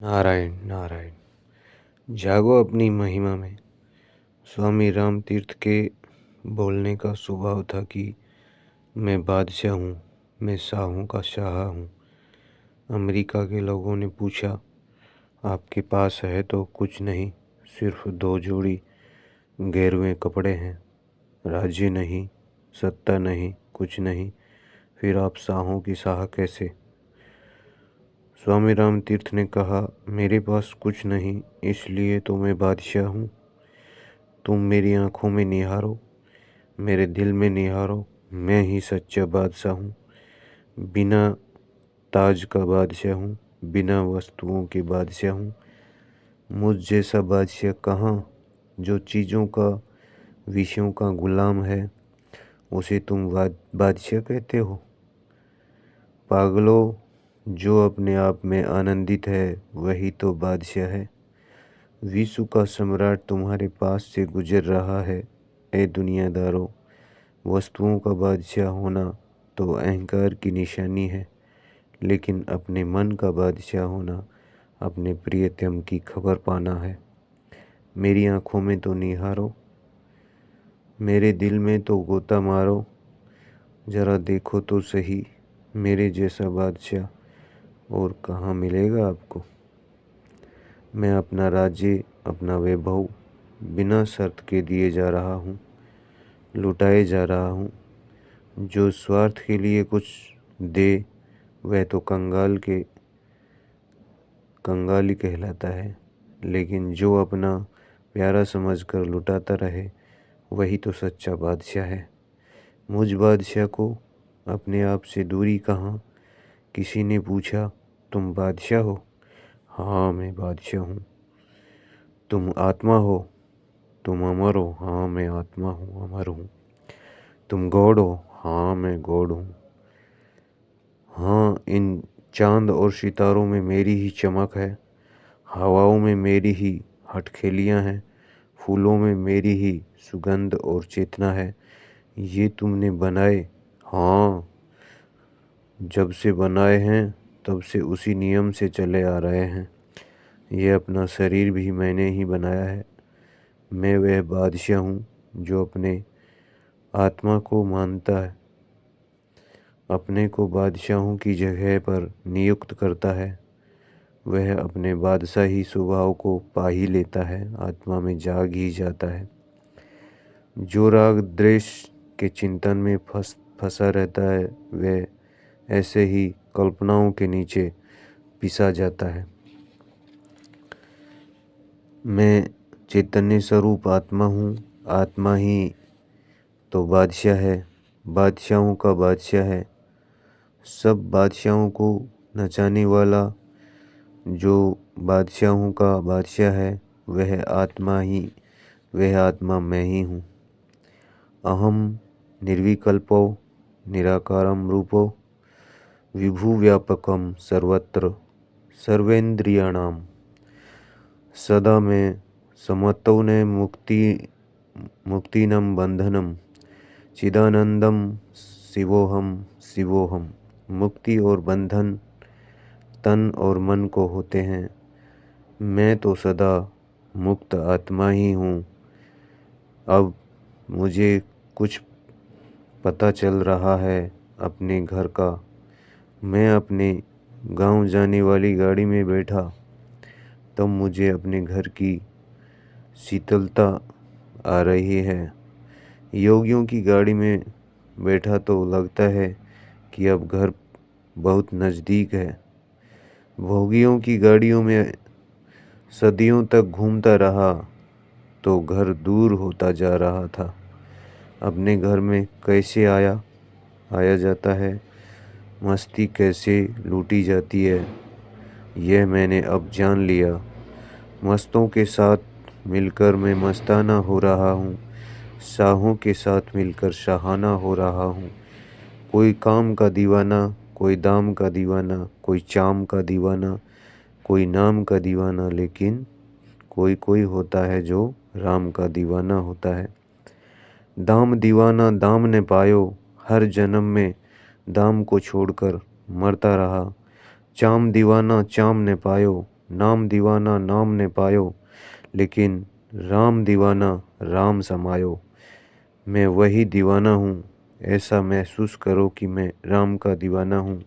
नारायण नारायण। जागो अपनी महिमा में। स्वामी राम तीर्थ के बोलने का स्वभाव था कि मैं बादशाह हूँ, मैं शाहों का शाह हूँ। अमेरिका के लोगों ने पूछा, आपके पास है तो कुछ नहीं, सिर्फ 2 जोड़ी गेरुए कपड़े हैं। राज्य नहीं, सत्ता नहीं, कुछ नहीं, फिर आप शाहों की शाह कैसे? स्वामी राम तीर्थ ने कहा, मेरे पास कुछ नहीं, इसलिए तो मैं बादशाह हूँ। तुम मेरी आँखों में निहारो, मेरे दिल में निहारो, मैं ही सच्चा बादशाह हूँ। बिना ताज का बादशाह हूँ, बिना वस्तुओं के बादशाह हूँ। मुझ जैसा बादशाह कहाँ? जो चीज़ों का, विषयों का गुलाम है, उसे तुम बादशाह कहते हो? पागलों, जो अपने आप में आनंदित है वही तो बादशाह है। विश्व का सम्राट तुम्हारे पास से गुजर रहा है। ए दुनियादारों, वस्तुओं का बादशाह होना तो अहंकार की निशानी है, लेकिन अपने मन का बादशाह होना अपने प्रियतम की खबर पाना है। मेरी आँखों में तो निहारो, मेरे दिल में तो गोता मारो, ज़रा देखो तो सही, मेरे जैसा बादशाह और कहाँ मिलेगा आपको। मैं अपना राज्य, अपना वैभव बिना शर्त के दिए जा रहा हूँ, लुटाए जा रहा हूँ। जो स्वार्थ के लिए कुछ दे वह तो कंगाली कहलाता है, लेकिन जो अपना प्यारा समझकर लुटाता रहे वही तो सच्चा बादशाह है। मुझ बादशाह को अपने आप से दूरी कहाँ? किसी ने पूछा, तुम बादशाह हो? हाँ, मैं बादशाह हूँ। तुम आत्मा हो? तुम अमर हो? हाँ, मैं आत्मा हूँ, अमर हूँ। तुम गॉड हो? हाँ, मैं गॉड हूँ। हाँ, इन चांद और सितारों में मेरी ही चमक है, हवाओं में मेरी ही हथखेलियाँ हैं, फूलों में मेरी ही सुगंध और चेतना है। ये तुमने बनाए? हाँ, जब से बनाए हैं तब से उसी नियम से चले आ रहे हैं। ये अपना शरीर भी मैंने ही बनाया है। मैं वह बादशाह हूँ जो अपने आत्मा को मानता है, अपने को बादशाहों की जगह पर नियुक्त करता है। वह अपने बादशाही स्वभाव को पा ही लेता है, आत्मा में जाग ही जाता है। जो राग द्वेष के चिंतन में फंसा रहता है वह ऐसे ही कल्पनाओं के नीचे पिसा जाता है। मैं चैतन्य स्वरूप आत्मा हूँ, आत्मा ही तो बादशाह है, बादशाहों का बादशाह है। सब बादशाहों को नचाने वाला जो बादशाहों का बादशाह है वह आत्मा मैं ही हूँ। अहम निर्विकल्पो निराकारं रूपो विभुव्यापकं सर्वत्र सर्वेन्द्रियाणां। सदा मैं समत्वने मुक्तिनं बंधनम चिदानंदम शिवोहम शिवोहम। मुक्ति और बंधन तन और मन को होते हैं, मैं तो सदा मुक्त आत्मा ही हूँ। अब मुझे कुछ पता चल रहा है अपने घर का। मैं अपने गांव जाने वाली गाड़ी में बैठा तब मुझे अपने घर की शीतलता आ रही है। योगियों की गाड़ी में बैठा तो लगता है कि अब घर बहुत नज़दीक है। भोगियों की गाड़ियों में सदियों तक घूमता रहा तो घर दूर होता जा रहा था। अपने घर में कैसे आया जाता है, मस्ती कैसे लूटी जाती है, यह मैंने अब जान लिया। मस्तों के साथ मिलकर मैं मस्ताना हो रहा हूँ, शाहों के साथ मिलकर शाहाना हो रहा हूँ। कोई काम का दीवाना, कोई दाम का दीवाना, कोई चाम का दीवाना, कोई नाम का दीवाना, लेकिन कोई होता है जो राम का दीवाना होता है। दाम दीवाना दाम ने पायो, हर जन्म में दाम को छोड़कर मरता रहा। चाम दीवाना चाम ने पायो, नाम दीवाना नाम ने पायो, लेकिन राम दीवाना राम समायो। मैं वही दीवाना हूँ, ऐसा महसूस करो कि मैं राम का दीवाना हूँ।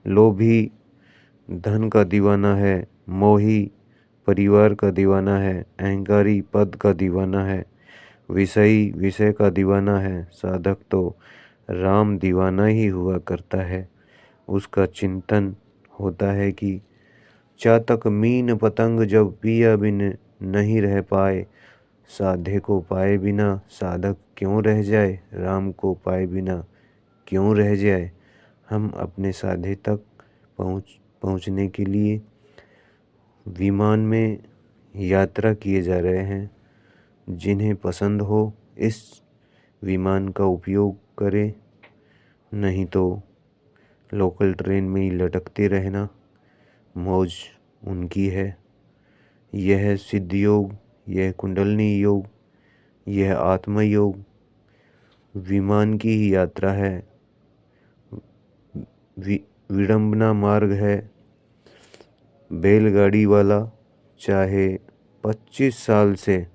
लोभी धन का दीवाना है, मोही परिवार का दीवाना है, अहंकारी पद का दीवाना है, विषयी विषय का दीवाना है। साधक तो राम दीवाना ही हुआ करता है। उसका चिंतन होता है कि चातक मीन पतंग जब पिया बिन नहीं रह पाए, साधे को पाए बिना साधक क्यों रह जाए, राम को पाए बिना क्यों रह जाए। हम अपने साधे तक पहुँचने के लिए विमान में यात्रा किए जा रहे हैं। जिन्हें पसंद हो इस विमान का उपयोग करें, नहीं तो लोकल ट्रेन में ही लटकते रहना, मौज उनकी है। यह सिद्ध योग, यह कुंडलनी योग, यह आत्मयोग विमान की ही यात्रा है। विडंबना मार्ग है। बैलगाड़ी वाला चाहे 25 साल से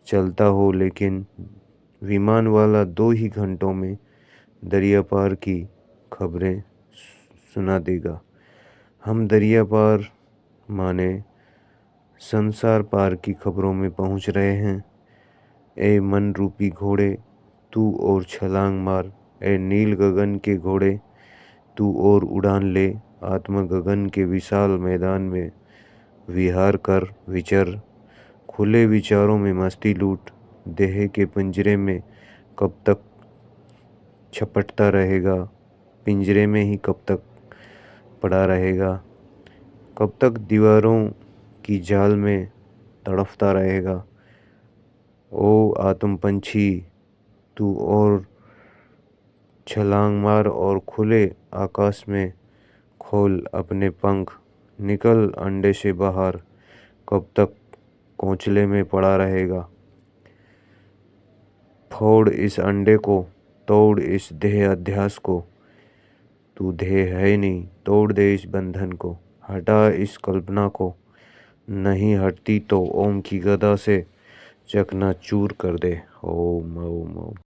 चलता हो, लेकिन विमान वाला 2 ही घंटों में दरिया पार की खबरें सुना देगा। हम दरिया पार माने संसार पार की खबरों में पहुंच रहे हैं। ए मन रूपी घोड़े, तू और छलांग मार। ए नील गगन के घोड़े, तू और उड़ान ले। आत्म गगन के विशाल मैदान में विहार कर विचर। खुले विचारों में मस्ती लूट। देह के पिंजरे में कब तक छपटता रहेगा, पिंजरे में ही कब तक पड़ा रहेगा, कब तक दीवारों की जाल में तड़फता रहेगा। ओ आत्म पंछी, तू और छलांग मार और खुले आकाश में खोल अपने पंख। निकल अंडे से बाहर, कब तक घोंसले में पड़ा रहेगा। फोड़ इस अंडे को, तोड़ इस देह अध्यास को। तू देह है नहीं, तोड़ दे इस बंधन को। हटा इस कल्पना को, नहीं हटती तो ओम की गदा से चकनाचूर कर दे। ओम ओम ओम।